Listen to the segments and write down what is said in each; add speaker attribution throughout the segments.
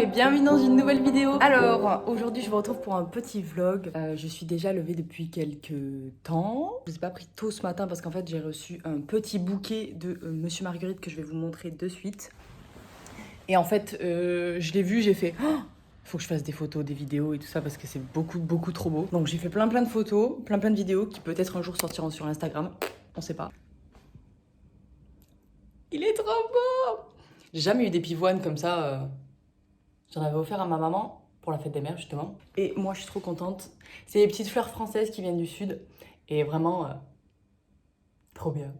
Speaker 1: et bienvenue dans une nouvelle vidéo. Alors, aujourd'hui je vous retrouve pour un petit vlog. Je suis déjà levée depuis quelques temps. Je ne vous ai pas pris tôt ce matin parce qu'en fait j'ai reçu un petit bouquet de Monsieur Marguerite que je vais vous montrer de suite. Et en fait, je l'ai vu, j'ai fait... Oh, faut que je fasse des photos, des vidéos et tout ça parce que c'est beaucoup trop beau. Donc j'ai fait plein de photos, plein de vidéos qui peut-être un jour sortiront sur Instagram. On sait pas. Il est trop beau! J'ai jamais eu des pivoines comme ça. J'en avais offert à ma maman pour la fête des mères justement. Et moi je suis trop contente. C'est des petites fleurs françaises qui viennent du sud. Et vraiment, trop bien.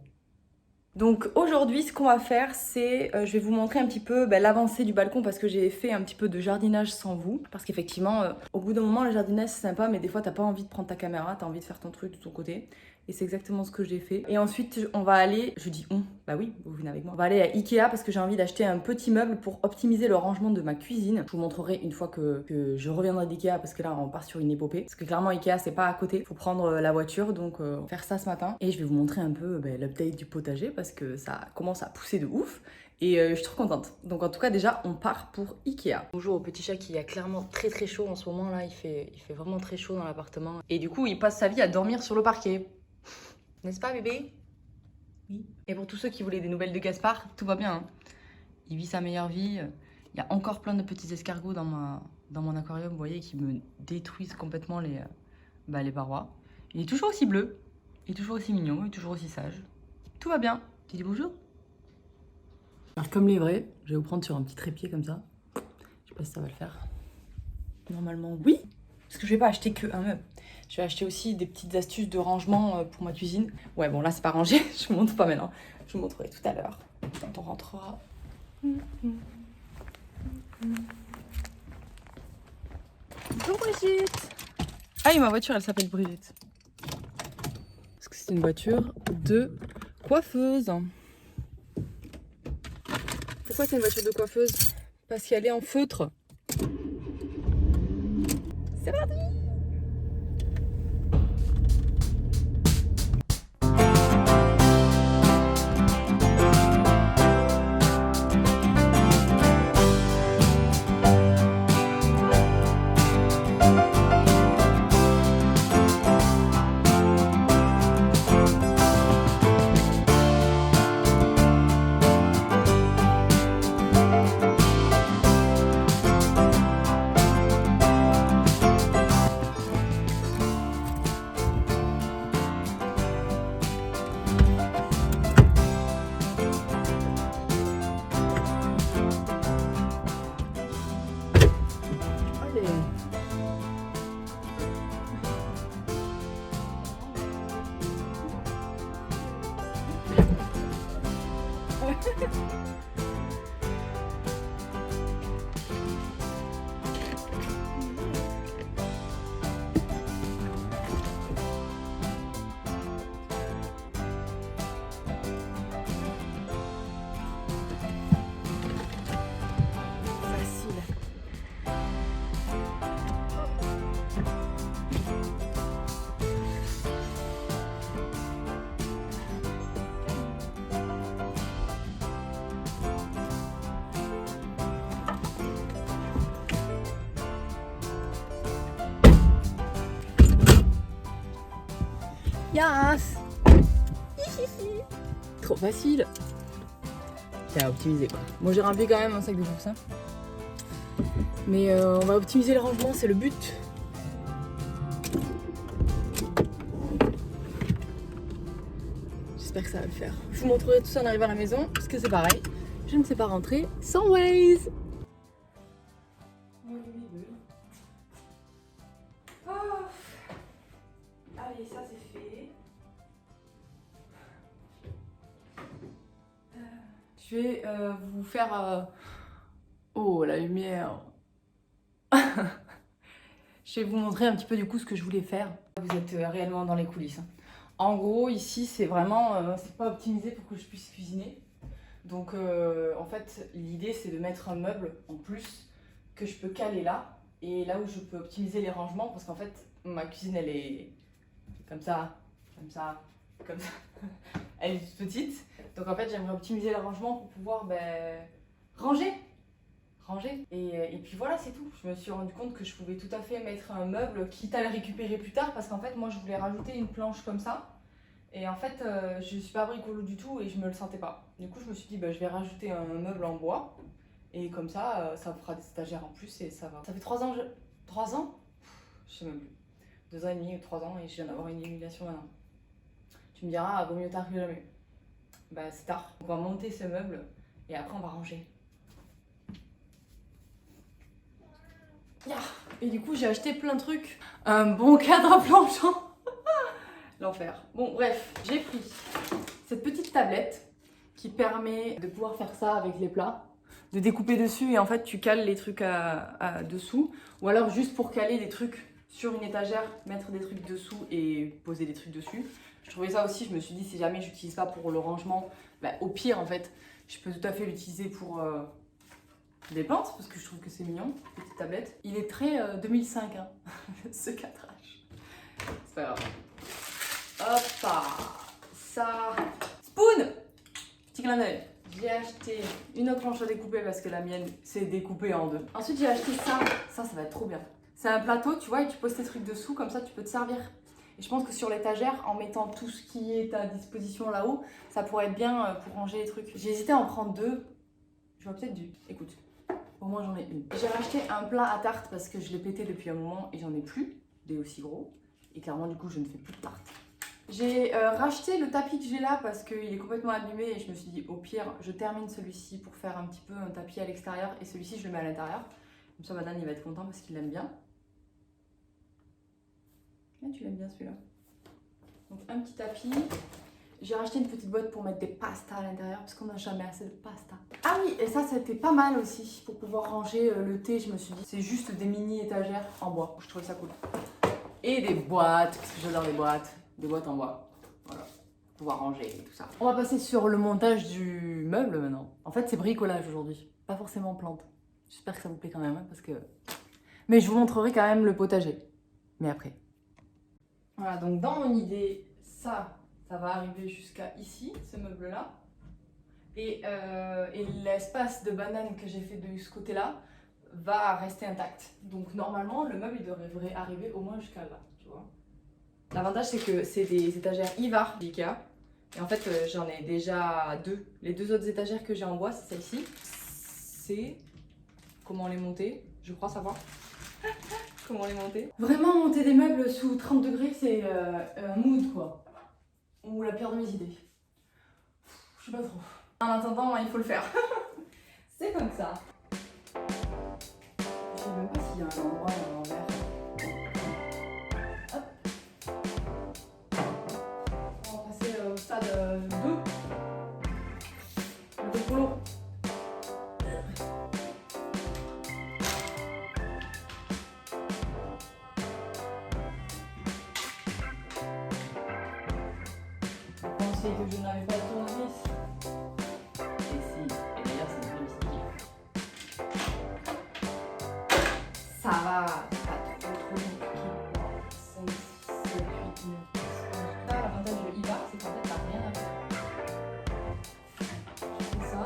Speaker 1: Donc aujourd'hui ce qu'on va faire c'est, je vais vous montrer un petit peu l'avancée du balcon parce que j'ai fait un petit peu de jardinage sans vous. Parce qu'effectivement, au bout d'un moment le jardinage c'est sympa mais des fois t'as pas envie de prendre ta caméra, t'as envie de faire ton truc de ton côté. Et c'est exactement ce que j'ai fait. Et ensuite, on va aller, je dis on, bah oui, vous venez avec moi. On va aller à Ikea parce que j'ai envie d'acheter un petit meuble pour optimiser le rangement de ma cuisine. Je vous montrerai une fois que je reviendrai d'Ikea parce que là, on part sur une épopée. Parce que clairement, Ikea, c'est pas à côté. Faut prendre la voiture, donc faire ça ce matin. Et je vais vous montrer un peu l'update du potager parce que ça commence à pousser de ouf. Et je suis trop contente. Donc en tout cas déjà on part pour Ikea. Bonjour au petit chat qui a clairement très chaud en ce moment là. Il fait vraiment très chaud dans l'appartement. Et du coup il passe sa vie à dormir sur le parquet. N'est-ce pas bébé? Oui. Et pour tous ceux qui voulaient des nouvelles de Gaspard, tout va bien. Hein. Il vit sa meilleure vie. Il y a encore plein de petits escargots dans mon aquarium, vous voyez, qui me détruisent complètement les parois. Il est toujours aussi bleu. Il est toujours aussi mignon. Il est toujours aussi sage. Tout va bien. Tu dis bonjour? Alors, comme les vrais, je vais vous prendre sur un petit trépied comme ça. Je sais pas si ça va le faire. Normalement, oui. Parce que je vais pas acheter que un meuble. Je vais acheter aussi des petites astuces de rangement pour ma cuisine. Ouais, bon, là, c'est pas rangé. Je vous montre pas maintenant. Je vous montrerai tout à l'heure. Quand on rentrera. Bonjour, Brigitte. Ah, et ma voiture, elle s'appelle Brigitte. Parce que c'est une voiture de coiffeuse. Pourquoi c'est une voiture de coiffeuse? Parce qu'elle est en feutre. C'est parti! Yes. Trop facile. C'est à optimiser quoi. Moi j'ai rempli quand même un sac de courses. Hein. Mais on va optimiser le rangement, c'est le but. J'espère que ça va le faire. Je vous montrerai tout ça en arrivant à la maison, parce que c'est pareil. Je ne sais pas rentrer sans Waze. Allez, ça c'est fait. Je vais vous faire... Oh, la lumière. Je vais vous montrer un petit peu du coup ce que je voulais faire. Vous êtes réellement dans les coulisses. Hein. En gros, ici, c'est vraiment... c'est pas optimisé pour que je puisse cuisiner. Donc, en fait, l'idée, c'est de mettre un meuble en plus que je peux caler là. Et là où je peux optimiser les rangements, parce qu'en fait, ma cuisine, elle est comme ça, comme ça, comme ça. Elle est toute petite. Donc, en fait, j'aimerais optimiser le rangement pour pouvoir ranger ranger. Et puis voilà, c'est tout. Je me suis rendu compte que je pouvais tout à fait mettre un meuble, quitte à le récupérer plus tard, parce qu'en fait, moi, je voulais rajouter une planche comme ça. Et en fait, je suis pas bricolo du tout et je me le sentais pas. Du coup, je me suis dit, bah, je vais rajouter un meuble en bois. Et comme ça, ça me fera des étagères en plus et ça va. Ça fait 3 ans, 3 ans? Je sais même plus. 2 ans et demi ou 3 ans et je viens d'avoir une illumination maintenant. Tu me diras, vaut mieux tard que jamais. Bah, c'est tard. On va monter ce meuble et après, on va ranger. Yeah. Et du coup, j'ai acheté plein de trucs. Un bon cadre à planchant. L'enfer. Bon, bref, j'ai pris cette petite tablette qui permet de pouvoir faire ça avec les plats, de découper dessus et en fait tu cales les trucs dessous, ou alors juste pour caler des trucs sur une étagère, mettre des trucs dessous et poser des trucs dessus. Je trouvais ça aussi, je me suis dit si jamais j'utilise pas pour le rangement, bah, au pire en fait, je peux tout à fait l'utiliser pour des plantes parce que je trouve que c'est mignon, petite tablette. Il est très 2005 hein, ce cadrage. C'est pas grave. Hop, ça. Spoon! Petit clin d'œil. J'ai acheté une autre planche à découper parce que la mienne s'est découpée en deux. Ensuite, j'ai acheté ça. Ça va être trop bien. C'est un plateau, tu vois, et tu poses tes trucs dessous, comme ça tu peux te servir. Et je pense que sur l'étagère, en mettant tout ce qui est à disposition là-haut, ça pourrait être bien pour ranger les trucs. J'ai hésité à en prendre deux. Je vois peut-être du. Écoute, au moins j'en ai une. J'ai racheté un plat à tarte parce que je l'ai pété depuis un moment et j'en ai plus, des aussi gros. Et clairement, du coup, je ne fais plus de tarte. J'ai racheté le tapis que j'ai là parce qu'il est complètement abîmé et je me suis dit au pire je termine celui-ci pour faire un petit peu un tapis à l'extérieur et celui-ci je le mets à l'intérieur. Comme ça madame il va être content parce qu'il l'aime bien. Ah, tu l'aimes bien celui-là. Donc un petit tapis. J'ai racheté une petite boîte pour mettre des pastas à l'intérieur parce qu'on n'a jamais assez de pasta. Ah oui, et ça c'était pas mal aussi pour pouvoir ranger le thé, je me suis dit. C'est juste des mini étagères en bois. Je trouvais ça cool. Et des boîtes, parce que j'adore les boîtes. Des boîtes en bois. Voilà. Pour pouvoir ranger et tout ça. On va passer sur le montage du meuble maintenant. En fait, c'est bricolage aujourd'hui. Pas forcément plante. J'espère que ça vous plaît quand même, hein, parce que... Mais je vous montrerai quand même le potager. Mais après. Voilà, donc dans mon idée, ça va arriver jusqu'à ici, ce meuble-là. Et l'espace de banane que j'ai fait de ce côté-là va rester intact. Donc normalement, le meuble il devrait arriver au moins jusqu'à là, tu vois. L'avantage c'est que c'est des étagères Ivar d'Ikea. Et en fait j'en ai déjà deux. Les deux autres étagères que j'ai en bois c'est celle-ci. C'est... Comment les monter? Je crois savoir. Comment les monter? Vraiment monter des meubles sous 30 degrés c'est un mood quoi. Ou la pire de mes idées. Je sais pas trop. En attendant il faut le faire. C'est comme ça. Je sais même pas s'il y a un endroit à l'envers. Au stade 2, le polo. Vous pensiez que je n'avais pas de tournevis? Et si, et d'ailleurs c'est une petite. Ça va, c'est pas trop compliqué. 5, 6, 7, 8, 9, 10, 11. L'avantage de Ivar, c'est qu'en fait t'as rien à faire. Ça.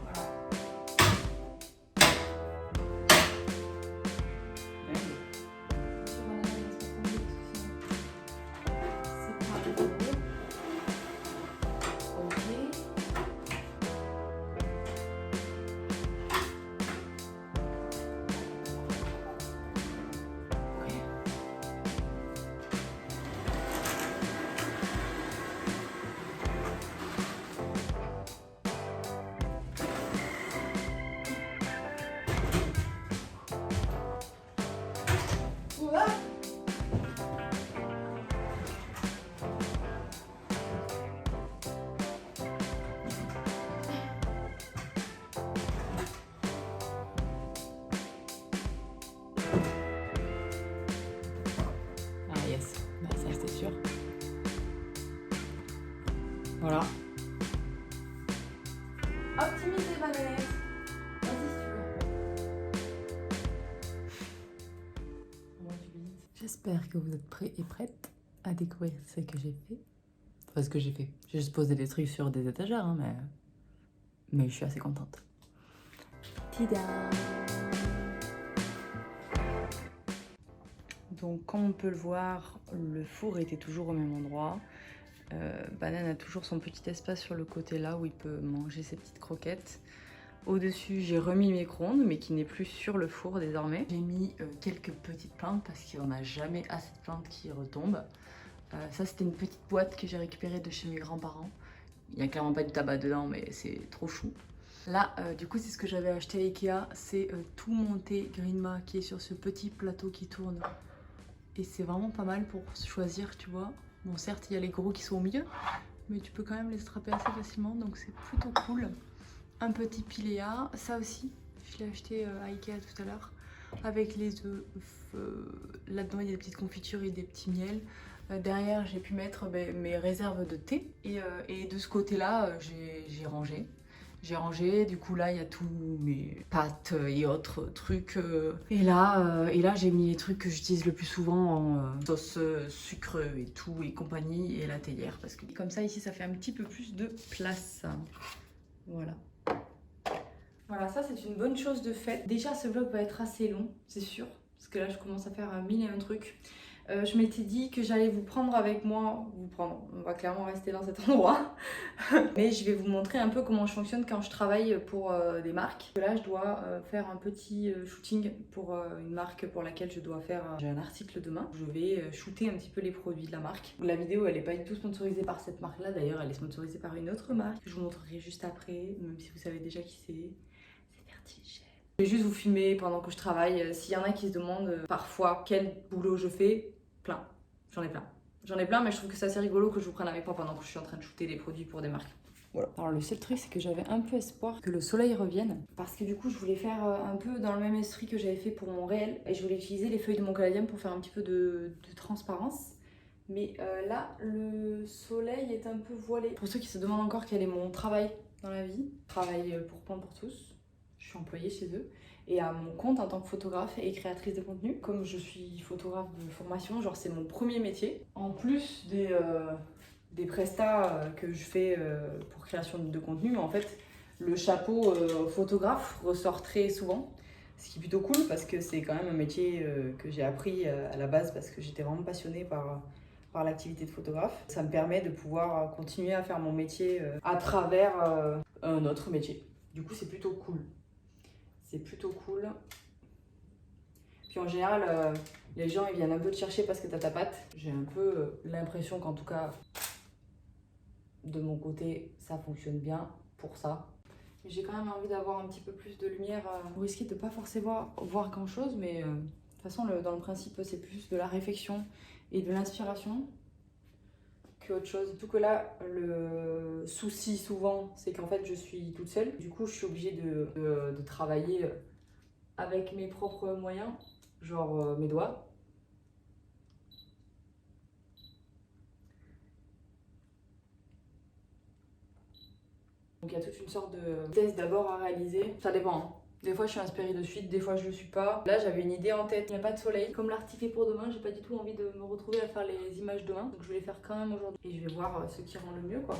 Speaker 1: Voilà. C'est pas trop. Ok. Ah yes, bah, ça c'était sûr. Voilà. Optimise les bananettes. Vas-y si tu veux. J'espère que vous êtes prêts et prêtes à découvrir ce que j'ai fait. Enfin ce que j'ai fait. J'ai juste posé des trucs sur des étagères, hein, mais je suis assez contente. Tida. Donc comme on peut le voir, le four était toujours au même endroit. Banane a toujours son petit espace sur le côté là où il peut manger ses petites croquettes. Au-dessus, j'ai remis le micro-ondes, mais qui n'est plus sur le four désormais. J'ai mis quelques petites plantes parce qu'on n'a jamais assez de plantes qui retombent. Ça, c'était une petite boîte que j'ai récupérée de chez mes grands-parents. Il n'y a clairement pas du tabac dedans, mais c'est trop chou. Là, du coup, c'est ce que j'avais acheté à Ikea. C'est tout mon thé Greenma qui est sur ce petit plateau qui tourne. Et c'est vraiment pas mal pour choisir, tu vois. Bon, certes, il y a les gros qui sont au milieu, mais tu peux quand même les strapper assez facilement, donc c'est plutôt cool. Un petit Pilea, ça aussi, je l'ai acheté à Ikea tout à l'heure, avec les œufs. Là-dedans, il y a des petites confitures et des petits miels. Derrière, j'ai pu mettre mes réserves de thé. Et de ce côté-là, j'ai rangé. J'ai rangé, du coup là il y a tous mes pâtes et autres trucs. Et là j'ai mis les trucs que j'utilise le plus souvent en sauce sucre et tout et compagnie et la théière. Parce que comme ça ici ça fait un petit peu plus de place. Voilà. Voilà, ça c'est une bonne chose de fait. Déjà ce vlog va être assez long, c'est sûr. Parce que là je commence à faire 1001 trucs. Je m'étais dit que j'allais vous prendre avec moi, on va clairement rester dans cet endroit, mais je vais vous montrer un peu comment je fonctionne quand je travaille pour des marques. Là je dois faire un petit shooting pour une marque pour laquelle je dois faire j'ai un article demain. Je vais shooter un petit peu les produits de la marque. La vidéo elle n'est pas du tout sponsorisée par cette marque là, d'ailleurs elle est sponsorisée par une autre marque que je vous montrerai juste après, même si vous savez déjà qui c'est. C'est Vertige. Je vais juste vous filmer pendant que je travaille. S'il y en a qui se demandent parfois quel boulot je fais, plein. J'en ai plein. J'en ai plein, mais je trouve que c'est assez rigolo que je vous prenne avec moi pendant que je suis en train de shooter des produits pour des marques. Voilà. Alors le seul truc, c'est que j'avais un peu espoir que le soleil revienne. Parce que du coup, je voulais faire un peu dans le même esprit que j'avais fait pour mon réel. Et je voulais utiliser les feuilles de mon caladium pour faire un petit peu de transparence. Mais là, le soleil est un peu voilé. Pour ceux qui se demandent encore quel est mon travail dans la vie, je travaille pour Point pour tous. Je suis employée chez eux et à mon compte en tant que photographe et créatrice de contenu. Comme je suis photographe de formation, genre c'est mon premier métier. En plus des prestats que je fais pour création de contenu, mais en fait le chapeau photographe ressort très souvent. Ce qui est plutôt cool parce que c'est quand même un métier que j'ai appris à la base parce que j'étais vraiment passionnée par l'activité de photographe. Ça me permet de pouvoir continuer à faire mon métier à travers un autre métier. Du coup c'est plutôt cool. C'est plutôt cool. Puis en général, les gens ils viennent un peu te chercher parce que t'as ta patte. J'ai un peu l'impression qu'en tout cas, de mon côté, ça fonctionne bien pour ça. Mais j'ai quand même envie d'avoir un petit peu plus de lumière. Vous risquez de pas forcément voir grand chose, mais de toute façon, dans le principe, c'est plus de la réflexion et de l'inspiration qu'autre chose. Surtout que là, le souci souvent, c'est qu'en fait, je suis toute seule. Du coup, je suis obligée de travailler avec mes propres moyens, genre mes doigts. Donc il y a toute une sorte de test d'abord à réaliser. Ça dépend. Hein. Des fois je suis inspirée de suite, des fois je le suis pas. Là j'avais une idée en tête, il n'y a pas de soleil. Comme l'article est pour demain, j'ai pas du tout envie de me retrouver à faire les images demain. Donc je vais les faire quand même aujourd'hui. Et je vais voir ce qui rend le mieux quoi.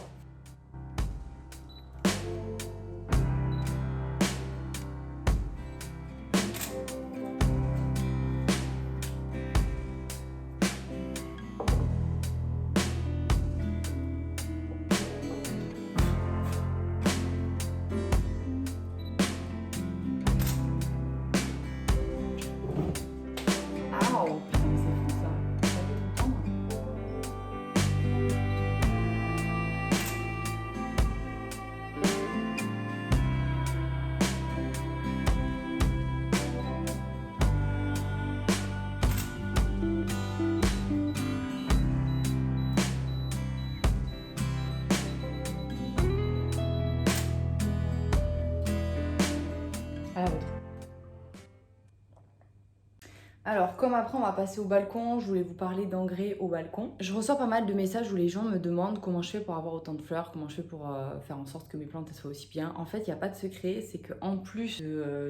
Speaker 1: Alors, comme après on va passer au balcon, je voulais vous parler d'engrais au balcon. Je reçois pas mal de messages où les gens me demandent comment je fais pour avoir autant de fleurs, comment je fais pour faire en sorte que mes plantes soient aussi bien. En fait, il n'y a pas de secret, c'est qu'en plus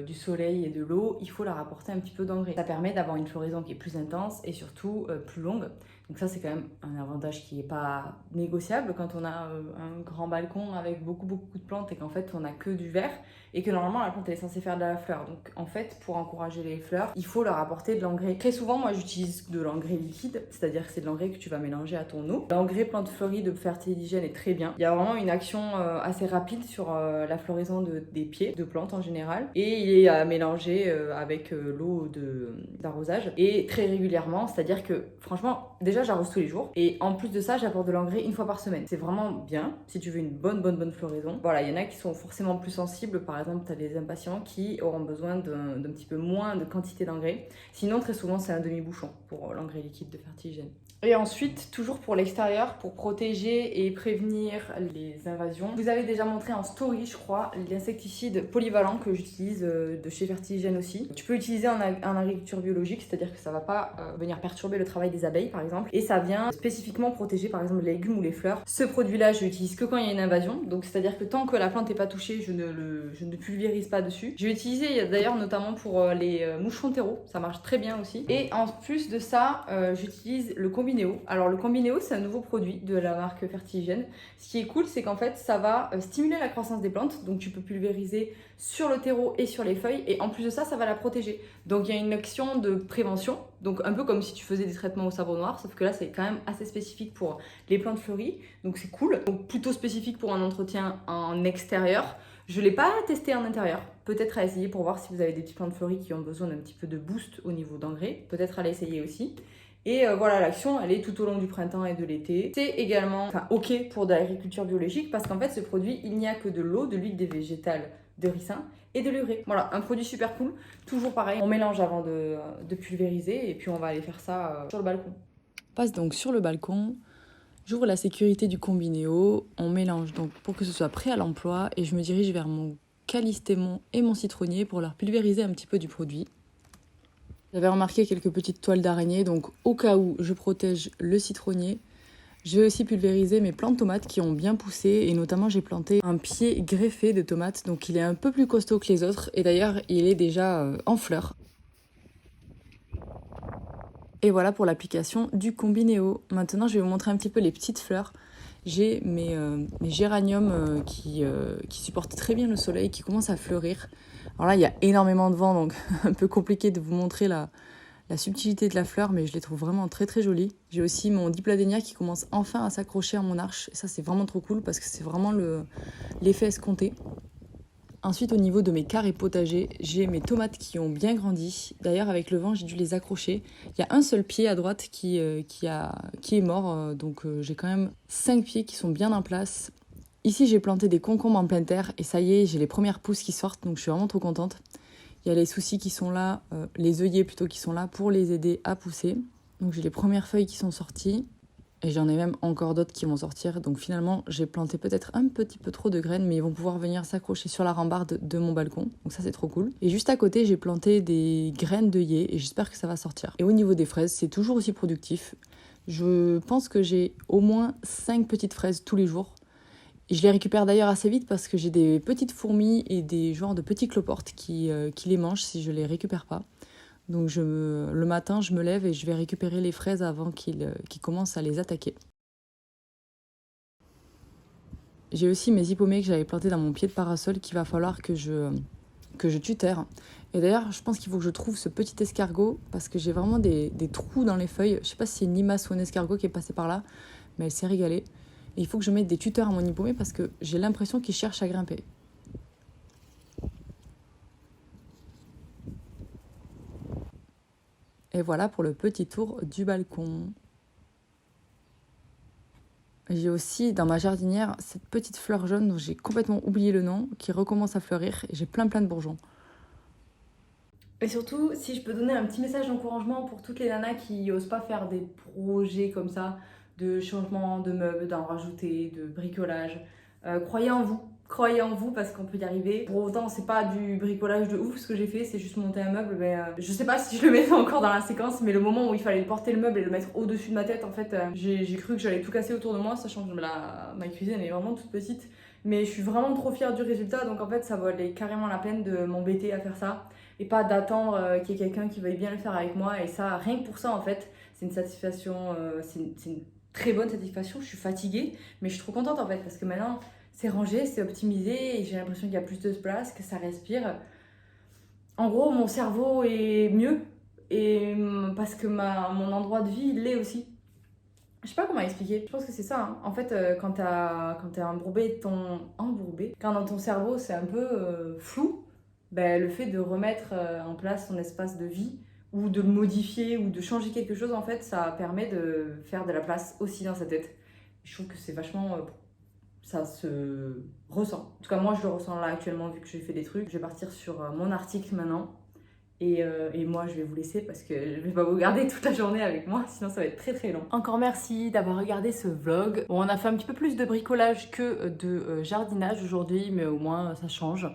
Speaker 1: du soleil et de l'eau, il faut leur apporter un petit peu d'engrais. Ça permet d'avoir une floraison qui est plus intense et surtout plus longue. Donc ça, c'est quand même un avantage qui n'est pas négociable quand on a un grand balcon avec beaucoup de plantes et qu'en fait, on n'a que du vert et que normalement, la plante, elle est censée faire de la fleur. Donc en fait, pour encourager les fleurs, il faut leur apporter de l'engrais. Très souvent, moi, j'utilise de l'engrais liquide, c'est-à-dire que c'est de l'engrais que tu vas mélanger à ton eau. L'engrais plante fleurie de Fertiligène est très bien. Il y a vraiment une action assez rapide sur la floraison des pieds de plantes en général et il est à mélanger avec l'eau d'arrosage et très régulièrement, c'est-à-dire que franchement, déjà j'arrose tous les jours et en plus de ça, j'apporte de l'engrais une fois par semaine. C'est vraiment bien si tu veux une bonne floraison. Voilà, il y en a qui sont forcément plus sensibles. Par exemple, tu as les impatients qui auront besoin d'un petit peu moins de quantité d'engrais. Sinon, très souvent, c'est un demi-bouchon pour l'engrais liquide de Fertiligène. Et ensuite, toujours pour l'extérieur, pour protéger et prévenir les invasions. Vous avez déjà montré en story, je crois, l'insecticide polyvalent que j'utilise de chez Fertiligène aussi. Tu peux l'utiliser en agriculture biologique, c'est-à-dire que ça va pas venir perturber le travail des abeilles, par exemple. Et ça vient spécifiquement protéger, par exemple, les légumes ou les fleurs. Ce produit-là, je l'utilise que quand il y a une invasion. Donc, c'est-à-dire que tant que la plante n'est pas touchée, je ne pulvérise pas dessus. Je l'ai utilisé d'ailleurs notamment pour les moucherons terreau. Ça marche très bien aussi. Et en plus de ça, j'utilise le Combinéo. Alors le Combinéo, c'est un nouveau produit de la marque Fertiligène. Ce qui est cool, c'est qu'en fait, ça va stimuler la croissance des plantes. Donc tu peux pulvériser sur le terreau et sur les feuilles. Et en plus de ça, ça va la protéger. Donc il y a une action de prévention. Donc un peu comme si tu faisais des traitements au savon noir. Sauf que là, c'est quand même assez spécifique pour les plantes fleuries. Donc c'est cool. Donc plutôt spécifique pour un entretien en extérieur. Je ne l'ai pas testé en intérieur. Peut-être à essayer pour voir si vous avez des petites plantes fleuries qui ont besoin d'un petit peu de boost au niveau d'engrais. Peut-être à l'essayer aussi. Et voilà, l'action, elle est tout au long du printemps et de l'été. C'est également ok pour de l'agriculture biologique parce qu'en fait, ce produit, il n'y a que de l'eau, de l'huile végétale de ricin et de l'urée. Voilà, un produit super cool. Toujours pareil, on mélange avant de pulvériser et puis on va aller faire ça sur le balcon. On passe donc sur le balcon. J'ouvre la sécurité du Combinéo. On mélange donc pour que ce soit prêt à l'emploi et je me dirige vers mon calystémon et mon citronnier pour leur pulvériser un petit peu du produit. J'avais remarqué quelques petites toiles d'araignée, donc au cas où je protège le citronnier, je vais aussi pulvériser mes plants de tomates qui ont bien poussé et notamment j'ai planté un pied greffé de tomates, donc il est un peu plus costaud que les autres et d'ailleurs il est déjà en fleurs. Et voilà pour l'application du Combinéo. Maintenant je vais vous montrer un petit peu les petites fleurs. J'ai mes géraniums qui supportent très bien le soleil, qui commencent à fleurir. Alors là, il y a énormément de vent, donc un peu compliqué de vous montrer la subtilité de la fleur, mais je les trouve vraiment très jolies. J'ai aussi mon Dipladénia qui commence enfin à s'accrocher à mon arche. Et ça, c'est vraiment trop cool parce que c'est vraiment l'effet escompté. Ensuite, au niveau de mes carrés potagers, j'ai mes tomates qui ont bien grandi. D'ailleurs, avec le vent, j'ai dû les accrocher. Il y a un seul pied à droite qui est mort, donc j'ai quand même 5 pieds qui sont bien en place. Ici, j'ai planté des concombres en pleine terre et ça y est, j'ai les premières pousses qui sortent, donc je suis vraiment trop contente. Il y a les soucis qui sont là, les œillets plutôt qui sont là pour les aider à pousser. Donc j'ai les premières feuilles qui sont sorties. Et j'en ai même encore d'autres qui vont sortir. Donc finalement, j'ai planté peut-être un petit peu trop de graines, mais ils vont pouvoir venir s'accrocher sur la rambarde de mon balcon. Donc ça, c'est trop cool. Et juste à côté, j'ai planté des graines d'œillets et j'espère que ça va sortir. Et au niveau des fraises, c'est toujours aussi productif. Je pense que j'ai au moins 5 petites fraises tous les jours. Et je les récupère d'ailleurs assez vite parce que j'ai des petites fourmis et des genres de petits cloportes qui les mangent si je les récupère pas. Donc le matin, je me lève et je vais récupérer les fraises avant qu'ils commencent à les attaquer. J'ai aussi mes hippomées que j'avais plantées dans mon pied de parasol qu'il va falloir que je tuterre. Et d'ailleurs, je pense qu'il faut que je trouve ce petit escargot parce que j'ai vraiment des trous dans les feuilles. Je sais pas si c'est une limace ou un escargot qui est passé par là, mais elle s'est régalée. Et il faut que je mette des tuteurs à mon hippomée parce que j'ai l'impression qu'il cherche à grimper. Et voilà pour le petit tour du balcon. J'ai aussi dans ma jardinière cette petite fleur jaune dont j'ai complètement oublié le nom, qui recommence à fleurir et j'ai plein de bourgeons. Et surtout, si je peux donner un petit message d'encouragement pour toutes les nanas qui n'osent pas faire des projets comme ça, de changement de meubles, d'en rajouter, de bricolage, croyez en vous.
Speaker 2: croyez en vous parce qu'on peut y arriver. Pour autant, c'est pas du bricolage de ouf ce que j'ai fait, c'est juste monter un meuble. Je sais pas si je le mettrai encore dans la séquence, mais le moment où il fallait porter le meuble et le mettre au-dessus de ma tête, en fait, j'ai cru que j'allais tout casser autour de moi, sachant que ma cuisine est vraiment toute petite. Mais je suis vraiment trop fière du résultat, donc en fait, ça valait carrément la peine de m'embêter à faire ça et pas d'attendre qu'il y ait quelqu'un qui veuille bien le faire avec moi. Et ça, rien que pour ça, en fait, c'est une satisfaction, c'est une très bonne satisfaction. Je suis fatiguée, mais je suis trop contente en fait parce que maintenant c'est rangé, c'est optimisé et j'ai l'impression qu'il y a plus de place, que ça respire. En gros, mon cerveau est mieux et parce que mon endroit de vie l'est aussi. Je sais pas comment expliquer, je pense que c'est ça. Hein. En fait, quand t'es embourbé, quand dans ton cerveau c'est un peu flou, ben, le fait de remettre en place ton espace de vie ou de le modifier ou de changer quelque chose, en fait, ça permet de faire de la place aussi dans sa tête. Je trouve que c'est vachement ça se ressent. En tout cas, moi, je le ressens là actuellement vu que j'ai fait des trucs. Je vais partir sur mon article maintenant. Et moi, je vais vous laisser parce que je vais pas vous garder toute la journée avec moi, sinon ça va être très très long.
Speaker 1: Encore merci d'avoir regardé ce vlog. Bon, on a fait un petit peu plus de bricolage que de jardinage aujourd'hui, mais au moins ça change.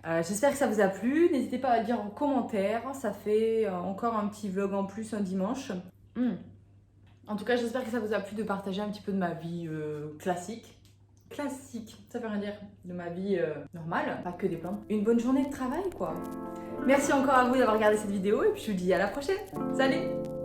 Speaker 2: J'espère que ça vous a plu. N'hésitez pas à dire en commentaire. Ça fait encore un petit vlog en plus un dimanche. En tout cas, j'espère que ça vous a plu de partager un petit peu de ma vie classique. Classique, ça veut rien dire. De ma vie normale, pas que des plans. Une bonne journée de travail, quoi. Merci encore à vous d'avoir regardé cette vidéo et puis je vous dis à la prochaine. Salut!